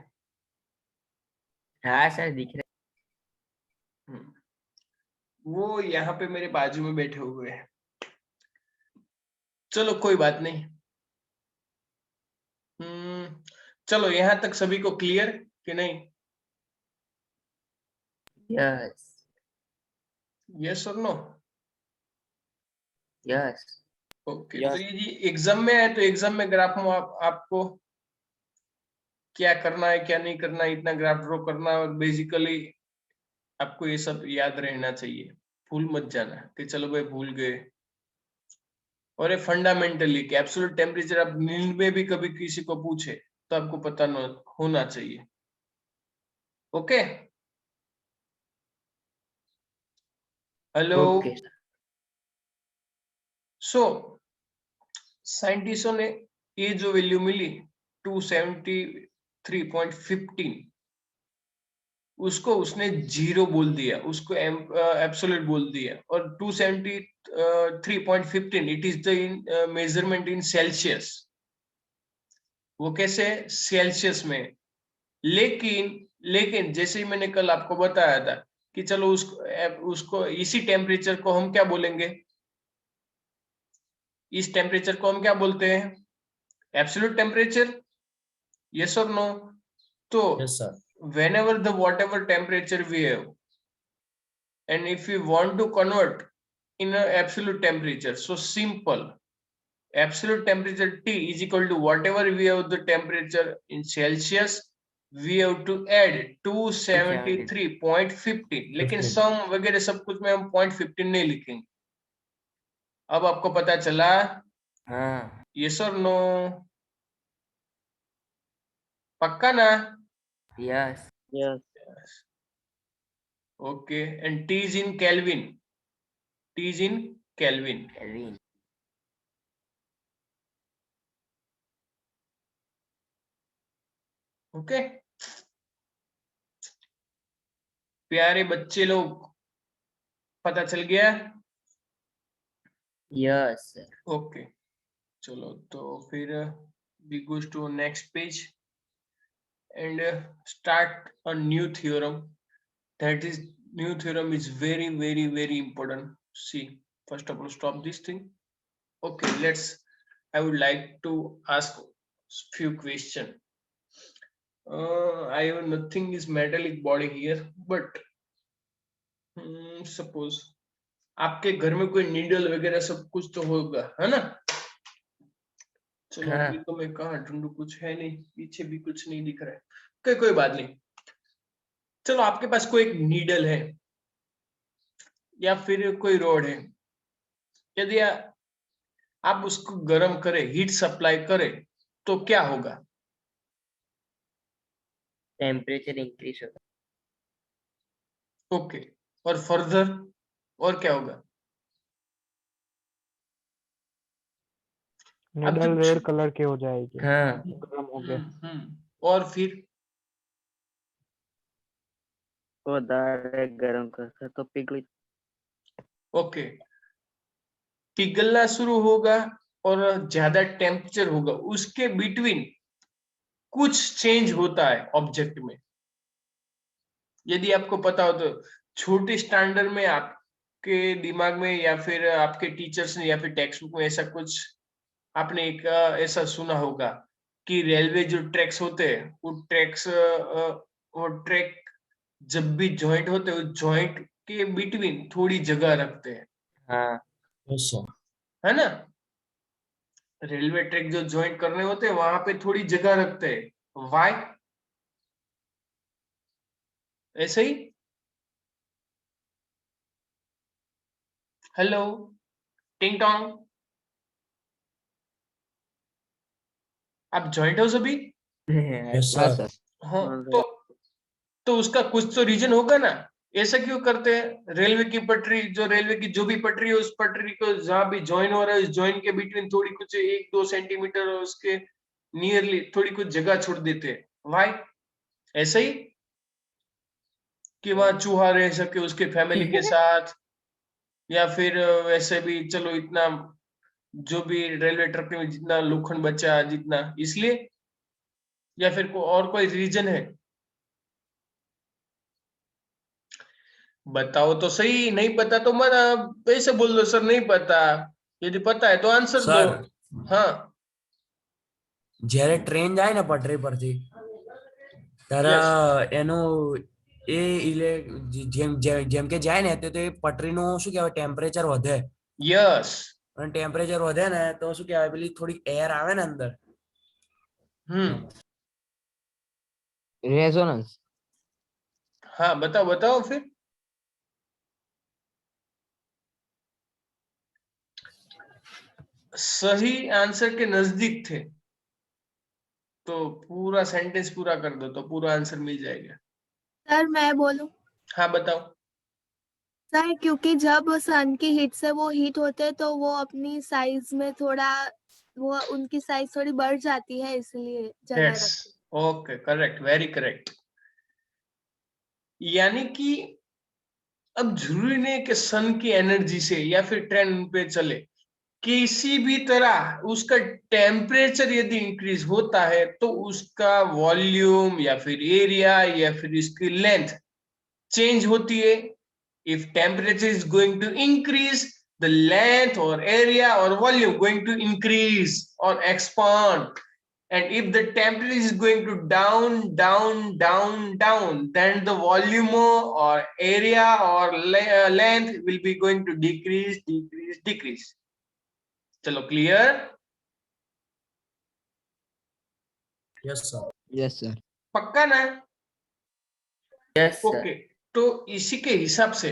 हाँ सर दिख रहे। वो यहाँ पे मेरे बाजू में बैठे हुए हैं। चलो कोई बात नहीं। चलो यहाँ तक सभी को क्लियर कि नहीं? यस यस और नो? Yes okay Yes. तो ये जी एग्जाम में है, तो एग्जाम में ग्राफ में आपको क्या करना है क्या नहीं करना है, इतना ग्राफ ड्रॉ करना है, और बेसिकली आपको ये सब याद रहना चाहिए, भूल मत जाना कि चलो भाई भूल गए। और ये फंडामेंटली कि एब्सोल्यूट टेम्परेचर आप नींद में भी कभी किसी को पूछे तो आपको पता न होना चाहिए। Okay hello. ओके सो साइंटिस्टों ने ये जो वैल्यू मिली 273.15 उसको उसने जीरो बोल दिया, उसको एब्सोल्यूट बोल दिया, और 273.15 it is the measurement in Celsius. वो कैसे? सेल्सियस में। लेकिन जैसे ही मैंने कल आपको बताया था कि चलो उसको इसी टेम्परेचर को हम क्या बोलेंगे, इस टेम्परेचर को हम क्या बोलते हैं? Absolute temperature. यस और नो? तो Yes, sir. whenever the whatever temperature we have, and if we want to convert in a absolute temperature, so simple, absolute temperature T is equal to whatever we have the temperature in Celsius, we have to add 273.15, लेकिन सम वगैरह सब कुछ में हम 0.15 नहीं लिखेंगे। अब आपको पता चला? हाँ यस और नो? पक्का ना? Yes Yes. Okay, and T is in Kelvin. T is in Kelvin. Kelvin okay प्यारे बच्चे लोग, पता चल गया? यस ओके चलो तो फिर we goes to next page and start a new theorem. That is new theorem is very important. See, first of all stop this thing. Okay, I would like to ask few question. I have nothing is metallic body here, but suppose आपके घर में कोई needle वगैरह सब कुछ तो होगा, है ना? चलो हाँ। अभी तो मैं कहाँ ढूंढूं, कुछ है नहीं, पीछे भी कुछ नहीं दिख रहा है। कोई बात नहीं। चलो आपके पास कोई एक नीडल है या फिर कोई रोड है, यदि आप उसको गर्म करें, हीट सप्लाई करें, तो क्या होगा? टेम्परेचर इंक्रीज होगा। ओके, और फर्दर और क्या होगा? निडल रेड कलर की हो जाएगी, हाँ गर्म हो गया। और फिर वो डायरेक्ट गरम करता तो पिघली। ओके, पिघलना शुरू होगा और ज्यादा टेम्परेचर होगा, उसके बिटवीन कुछ चेंज होता है ऑब्जेक्ट में। यदि आपको पता हो तो छोटे स्टैंडर्ड में आपके दिमाग में या फिर आपके टीचर्स ने या फिर टेक्स्ट बुक में ऐसा कुछ आपने एक ऐसा सुना होगा कि रेलवे जो ट्रैक्स होते हैं वो ट्रैक जब भी जॉइंट होते हैं उस जॉइंट के बिटवीन थोड़ी जगह रखते हैं, हाँ Yes, sir. है ना? रेलवे ट्रैक जो ज्वाइन करने होते हैं वहां पे थोड़ी जगह रखते हैं। वाई? ऐसे ही। हेलो टिंग टोंग, आप ज्वाइंट हो सभी? Yes, हाँ sir. सर। हाँ, तो उसका कुछ तो रीजन होगा ना। ऐसा क्यों करते हैं? रेलवे की पटरी जो भी पटरी है, उस पटरी को जहां भी ज्वाइन हो रहा है, उस ज्वाइन के बिटवीन थोड़ी कुछ 1-2 सेंटीमीटर उसके नियरली थोड़ी कुछ जगह छोड़ देते हैं। वाई? ऐसे ही कि वहां चूहा रह सके उसके फैमिली के साथ, या फिर वैसे भी चलो इतना जो भी रेलवे ट्रैक में जितना लोखंड बचा जितना, इसलिए, या फिर और कोई रीजन है? बताओ तो सही। नहीं पता तो मत वैसे बोल दो सर नहीं पता, यदि पता है तो आंसर दो। સર हाँ જ્યારે ટ્રેન જાય ને પટરી પરથી ત્યારે Yes. એનું એ જેમ કે જાય ને તો એ પટરીનું શું કહેવાય ટેમ્પરેચર વધે यस અને ટેમ્પરેચર વધે ને તો શું કહેવાય પેલી થોડી એર આવે ને અંદર रेजोनेंस। हाँ बताओ बताओ फिर। सही आंसर के नजदीक थे तो पूरा सेंटेंस पूरा कर दो तो पूरा आंसर मिल जाएगा। सर मैं बोलूं? हाँ बताओ। सर क्योंकि जब सन की हीट से वो हीट होते हैं तो वो अपनी साइज में थोड़ा वो उनकी साइज थोड़ी बढ़ जाती है इसलिए जला That's रखते ओके करेक्ट वेरी करेक्ट। यानी कि अब जरूरी नहीं कि सन की एनर्जी से या फिर ट्रेन पे चले, किसी भी तरह उसका टेम्परेचर यदि इंक्रीज होता है तो उसका वॉल्यूम या फिर एरिया या फिर इसकी लेंथ चेंज होती है। If temperature is going to increase the length or area or volume going to increase or expand, and if the temperature is going to down, then the volume or area or length will be going to decrease. चलो clear? Yes sir yes sir. पक्का ना? Yes sir. Okay तो इसी के हिसाब से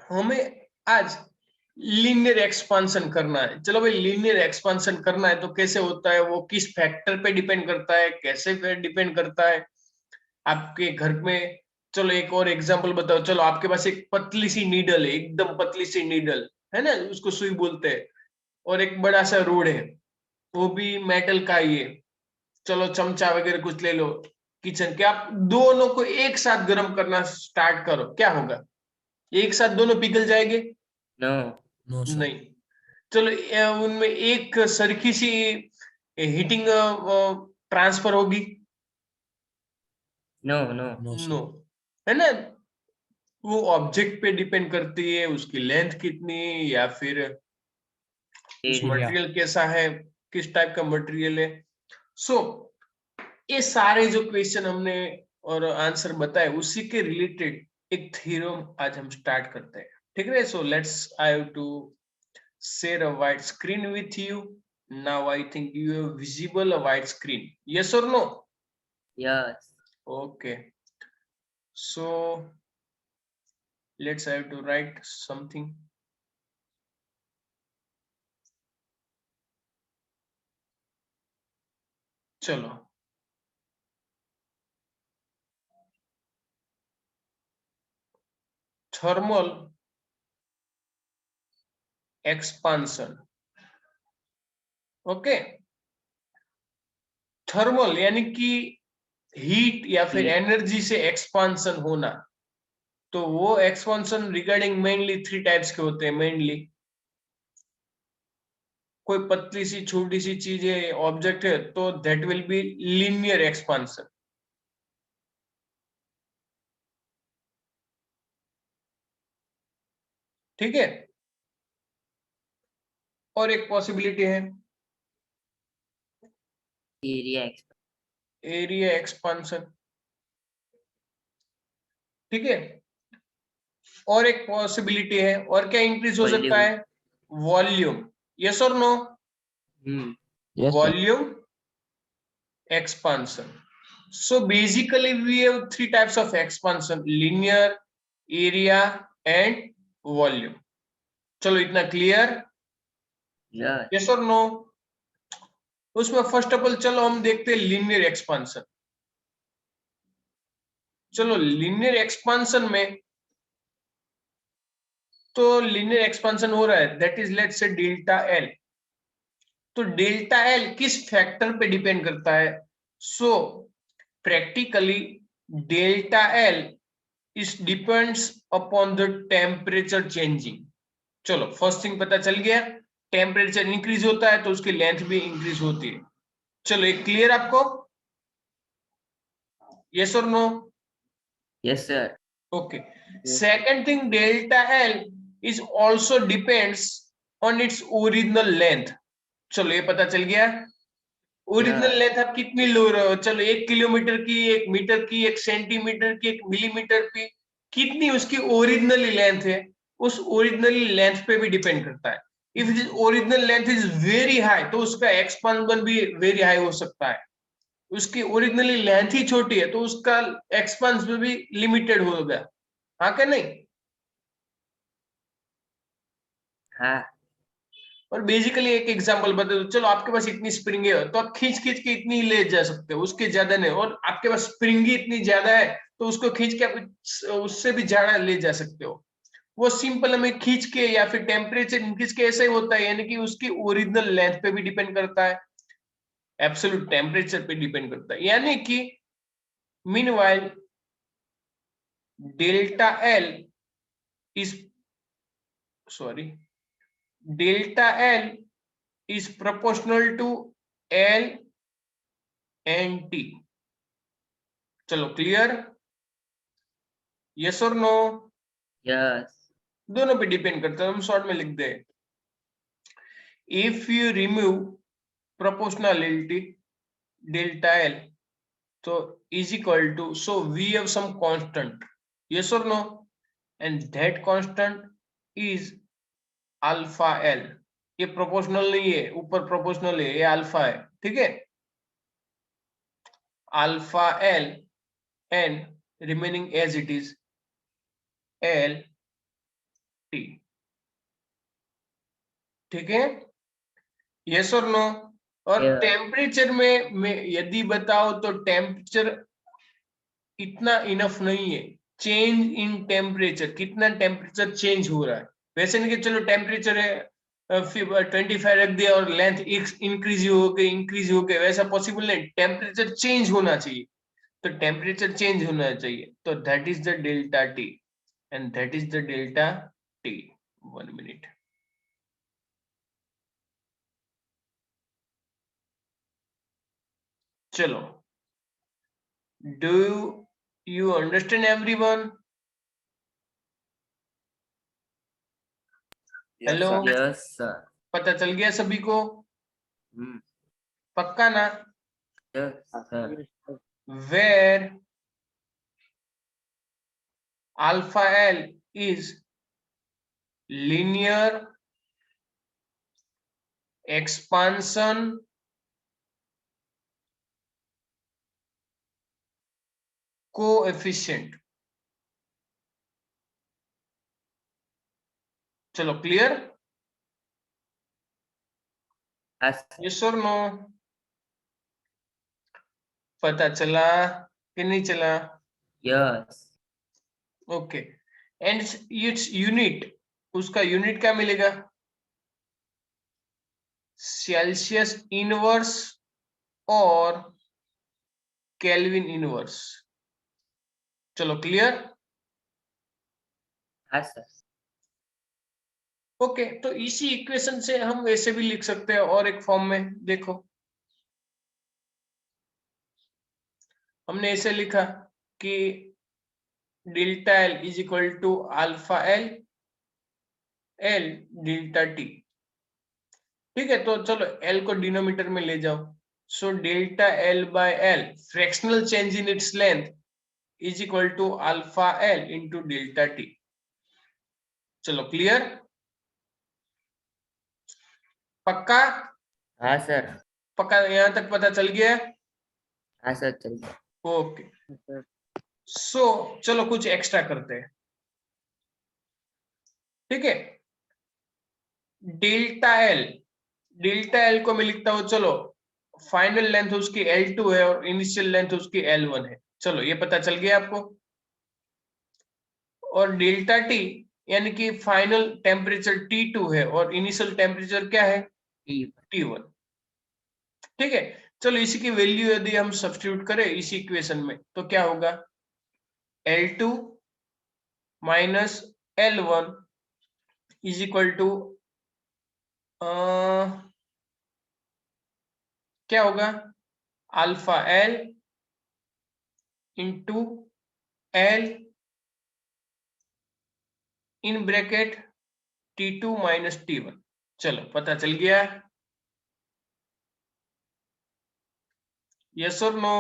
हमें आज लीनियर एक्सपांशन करना है। चलो भाई लीनियर एक्सपांशन करना है तो कैसे होता है, वो किस फैक्टर पे डिपेंड करता है, कैसे पे डिपेंड करता है आपके घर में। चलो एक और एग्जांपल बताओ। चलो आपके पास एक पतली सी नीडल है, एकदम पतली सी नीडल है ना, उसको सुई बोलते हैं, और एक बड़ा सा रोड है वो भी मेटल का ही है। चलो चमचा वगैरह कुछ ले लो किचन के, आप दोनों को एक साथ गर्म करना स्टार्ट करो, क्या होगा? एक साथ दोनों पिघल जाएंगे? नो નો સર नहीं। चलो उनमें एक सरखी सी हीटिंग ट्रांसफर होगी? नो नो નો नो, સર है ना। वो ऑब्जेक्ट पे डिपेंड करती है, उसकी लेंथ कितनी या फिर एरिया मटेरियल कैसा है, किस टाइप का मटेरियल है। सो ये सारे जो क्वेश्चन हमने और आंसर बताए उसी के रिलेटेड एक थ्योरम आज हम स्टार्ट करते हैं, ठीक है। So let's I have to share a white screen with you. Now I think you have visible a white screen. Yes or no? Yes Okay. So let's have to write something. चलो thermal expansion. Okay thermal यानी कि heat या फिर energy से expansion होना। तो वो expansion regarding mainly 3 types के होते हैं। मेनली कोई पतली सी छोटी सी चीज है, ऑब्जेक्ट है, तो that will be linear expansion. ठीक है। और एक पॉसिबिलिटी है एरिया एरिया एक्सपांशन। ठीक है। और एक पॉसिबिलिटी है, और क्या इंक्रीज हो सकता है? वॉल्यूम। यस और no? Yes sir. Volume expansion. So basically we have 3 types of expansion: linear, area and volume. चलो इतना क्लियर? यस यस और नो? उसमें फर्स्ट ऑफ ऑल चलो हम देखते हैं लीनियर एक्सपांशन। चलो लीनियर एक्सपांशन में तो लीनियर एक्सपांशन हो रहा है, that is let's say delta L. तो डेल्टा एल किस फैक्टर पे डिपेंड करता है? सो practically delta L is depends upon the temperature changing. चलो फर्स्ट थिंग पता चल गया, टेम्परेचर इंक्रीज होता है तो उसकी लेंथ भी इंक्रीज होती है। चलो एक क्लियर आपको? यस और no? Yes sir. Okay second thing, delta L is also depends on its original length. चलो ये पता चल गया। Original Yes. लेंथ आप कितनी लो रहे हो, चलो 1 किलोमीटर की, 1 मीटर की, 1 सेंटीमीटर की, 1 मिलीमीटर की, कितनी उसकी ओरिजिनली लेंथ है, उस ओरिजिनली लेंथ पे भी डिपेंड करता है। If it is original length is very high तो उसका एक्सपांशन भी वेरी हाई हो सकता है। उसकी ओरिजिनली लेंथ ही छोटी है तो उसका एक्सपांशन भी लिमिटेड होगा। हाँ क्या नहीं? हाँ और बेसिकली एक एग्जांपल बता दो, चलो आपके पास इतनी स्प्रिंग है तो आप खींच खींच के इतनी ले जा सकते हो, उसके ज्यादा नहीं। और आपके पास स्प्रिंग ही इतनी ज्यादा है तो उसको खींच के आप उससे भी ज्यादा ले जा सकते हो। वो सिंपल हमें खींच के या फिर टेम्परेचर इंक्रीज के ऐसा ही होता है, यानी कि उसकी ओरिजिनल लेंथ पे भी डिपेंड करता है, एब्सोल्यूट टेम्परेचर पे डिपेंड करता है। यानी कि meanwhile delta L is sorry delta L is proportional to L and T। चलो क्लियर? यस और नो? यस दोनों पे डिपेंड करता है, हम शॉर्ट में लिख दे। If you remove proportionality delta L तो is equal to, so we have some constant, yes और no, and that constant is alpha L. ये प्रोपोर्शनल नहीं है, ऊपर प्रोपोर्शनल है, ये अल्फा है, ठीक है? Alpha L and remaining as it is L T। ठीक है? यस और नो? और Yeah. टेम्परेचर में यदि बताओ तो टेम्परेचर इतना इनफ नहीं है। चेंज इन टेम्परेचर, कितना टेम्परेचर चेंज हो रहा है, वैसे नहीं कि चलो टेम्परेचर है 25 रख दिया और लेंथ इंक्रीज हो गई, वैसा पॉसिबल नहीं। टेम्परेचर चेंज होना चाहिए, तो टेम्परेचर चेंज होना चाहिए, तो that is the delta T, and that is the delta t। 1 minute। चलो, do you understand everyone? Hello, yes sir पता चल गया सभी को? पक्का ना? Yes sir where alpha l is linear expansion coefficient। चलो क्लियर? यस और नो? पता चला कि नहीं चला? Yes okay, and its unit, उसका यूनिट क्या मिलेगा? सेल्सियस इनवर्स और केल्विन इनवर्स। चलो क्लियर? हाँ सर ओके, तो इसी इक्वेशन से हम वैसे भी लिख सकते हैं और एक फॉर्म में। देखो, हमने ऐसे लिखा कि delta L is equal to alpha L L delta T. ठीक है, तो चलो एल को डिनोमिनेटर में ले जाओ। So delta L by L, fractional change in its length, is equal to alpha L into delta T. चलो क्लियर? पक्का? हाँ सर पक्का, यहां तक पता चल गया? हाँ सर चल गया ओके, सो चलो कुछ एक्स्ट्रा करते हैं। ठीक है, डेल्टा एल को मैं लिखता हूं, चलो फाइनल लेंथ उसकी L2 है और इनिशियल लेंथ उसकी L1 है। चलो ये पता चल गया आपको। और डेल्टा टी यानी कि फाइनल टेम्परेचर T2 है और इनिशियल टेम्परेचर क्या है? T1। ठीक है, चलो इसी की वैल्यू यदि हम सब्स्टिट्यूट करें इसी इक्वेशन में तो क्या होगा? L2 minus L1 is equal to क्या होगा? Alpha L into L in bracket T2 minus T1। चलो पता चल गया, यस और नो?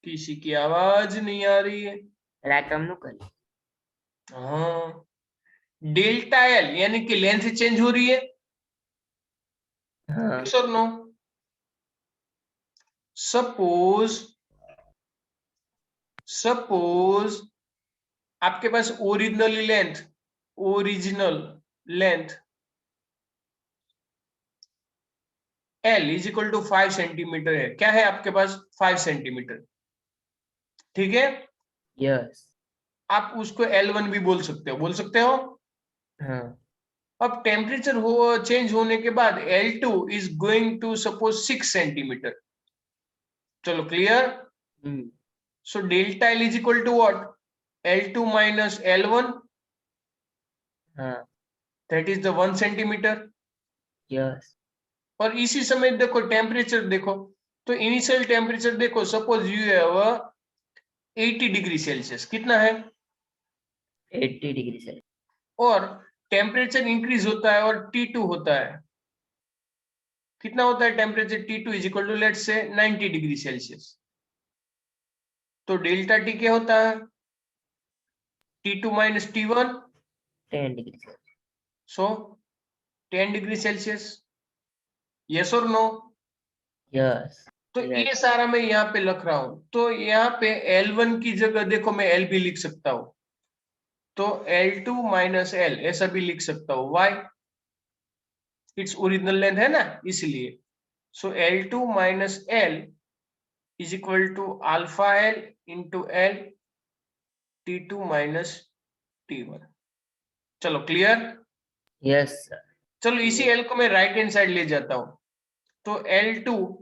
किसी की आवाज नहीं आ रही है। राकम नु कर हाँ, डेल्टा एल यानी कि लेंथ चेंज हो रही है, हाँ यस और नो? सपोज आपके पास original length L is equal to 5 centimetre है। क्या है आपके पास? 5 सेंटीमीटर, ठीक है। यस आप उसको L1 भी बोल सकते हो, हाँ अब टेम्परेचर चेंज होने के बाद L2 is going to suppose 6 centimetre. चलो clear? So delta L is equal to what? L2 minus L1, हाँ that is the 1 centimetre. Yes और इसी समय देखो टेम्परेचर देखो, तो इनिशियल टेम्परेचर देखो, suppose you have 80 degree Celsius, कितना है? 80 डिग्री से और टेम्परेचर इंक्रीज होता है और T2 होता है, कितना होता है temperature? T2 is equal to let's say 90 degree Celsius. तो डेल्टा T क्या होता है? T2 माइनस T1, 10 डिग्री से सो 10 डिग्री सेल्सियस, यस और नो? यस तो ये सारा मैं यहाँ पे लिख रहा हूं, तो यहाँ पे L1 की जगह देखो मैं L भी लिख सकता हूं, तो L2 माइनस L ऐसा भी लिख सकता हूं। वाई? इट्स ओरिजिनल लेंथ है ना, इसलिए। So L2 minus L is equal to alpha L into L T2 minus T1। चलो क्लियर? यस सर चलो इसी L को मैं राइट हैंड साइड ले जाता हूं, तो L2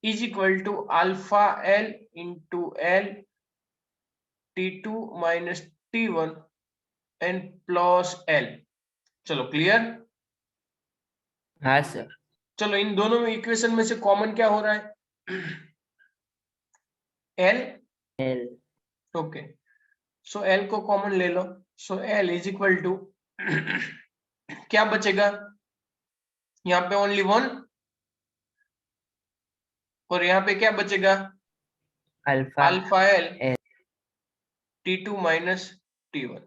is equal to alpha L into L T2 minus T1 and plus L। चलो क्लियर? हाँ सर चलो इन दोनों में इक्वेशन में से कॉमन क्या हो रहा है? L। एल ओके, सो L को कॉमन ले लो, सो L इज इक्वल टू क्या बचेगा यहाँ पे? ओनली 1, और यहाँ पे क्या बचेगा? Alpha alpha L L T2 minus T1,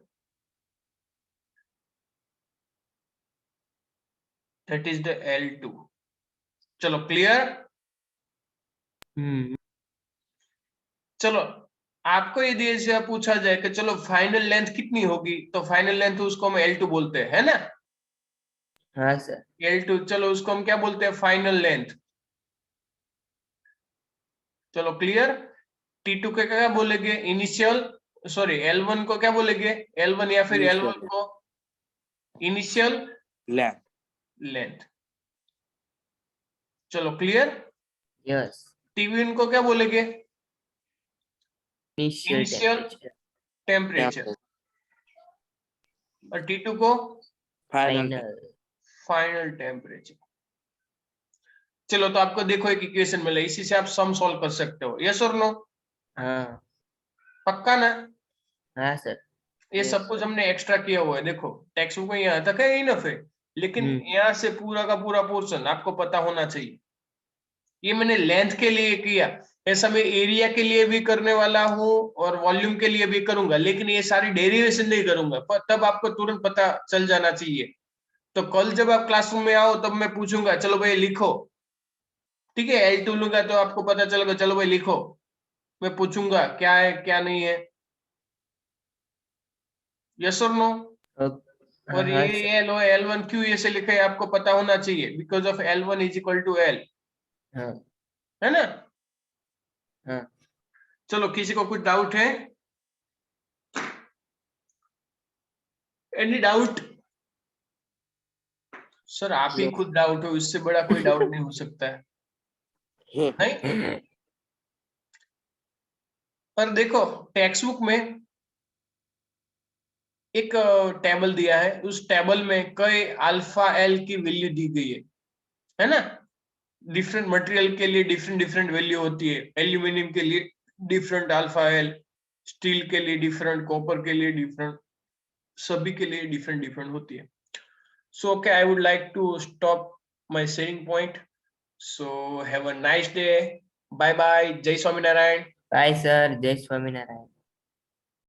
that is the L2। चलो क्लियर? चलो आपको यदि ऐसे पूछा जाए कि चलो फाइनल लेंथ कितनी होगी, तो फाइनल लेंथ उसको हम L2 बोलते हैं, है ना? हाँ सर L2, चलो उसको हम क्या बोलते हैं? Final length. चलो क्लियर? T2 को क्या बोलेंगे? इनिशियल, सॉरी L1 को क्या बोलेंगे? L1 या फिर L1 को इनिशियल लेंथ। चलो क्लियर? यस T1 को क्या बोलेंगे? Initial initial temperature temperature. और T2 को फाइनल फाइनल टेम्परेचर। चलो तो आपको देखो एक इक्वेशन मिला, इसी से आप सम सॉल्व कर सकते हो, यस और नो? हाँ पक्का ना? हाँ सर ये Yes, सब कुछ हमने एक्स्ट्रा किया हुआ है, देखो टेक्स्ट बुक में यहाँ तक है इनफ है, लेकिन यहाँ से पूरा का पूरा पोर्शन आपको पता होना चाहिए। ये मैंने लेंथ के लिए किया, ऐसा मैं एरिया के लिए भी करने वाला हूँ और वॉल्यूम के लिए भी करूंगा, लेकिन ये सारी डेरिवेशन नहीं करूंगा, तब आपको तुरंत पता चल जाना चाहिए। तो कल जब आप क्लासरूम में आओ तब मैं पूछूंगा चलो भाई लिखो, ठीक है? L2 लूंगा तो आपको पता चलेगा, चलो भाई लिखो, मैं पूछूंगा क्या है क्या नहीं है, यस और नो? और हाँ ये L और L1 क्यों ऐसे लिखा है आपको पता होना चाहिए, because of L1 is equal to L, हाँ है ना? हाँ चलो किसी को कुछ डाउट है? Any doubt? सर आप ही खुद डाउट हो, इससे बड़ा कोई डाउट नहीं हो सकता है, नहीं? पर देखो टेक्स्ट बुक में एक टेबल दिया है, उस टेबल में कई अल्फा L की वैल्यू दी गई है ना? डिफरेंट मटेरियल के लिए डिफरेंट डिफरेंट वैल्यू होती है, एल्यूमिनियम के लिए डिफरेंट अल्फा L, स्टील के लिए डिफरेंट, कॉपर के लिए डिफरेंट, सभी के लिए डिफरेंट डिफरेंट होती है. So okay, I would like to stop my sharing point. So have a nice day. Bye bye. Jai Swaminarayan. Bye sir, जय स्वामीनारायण.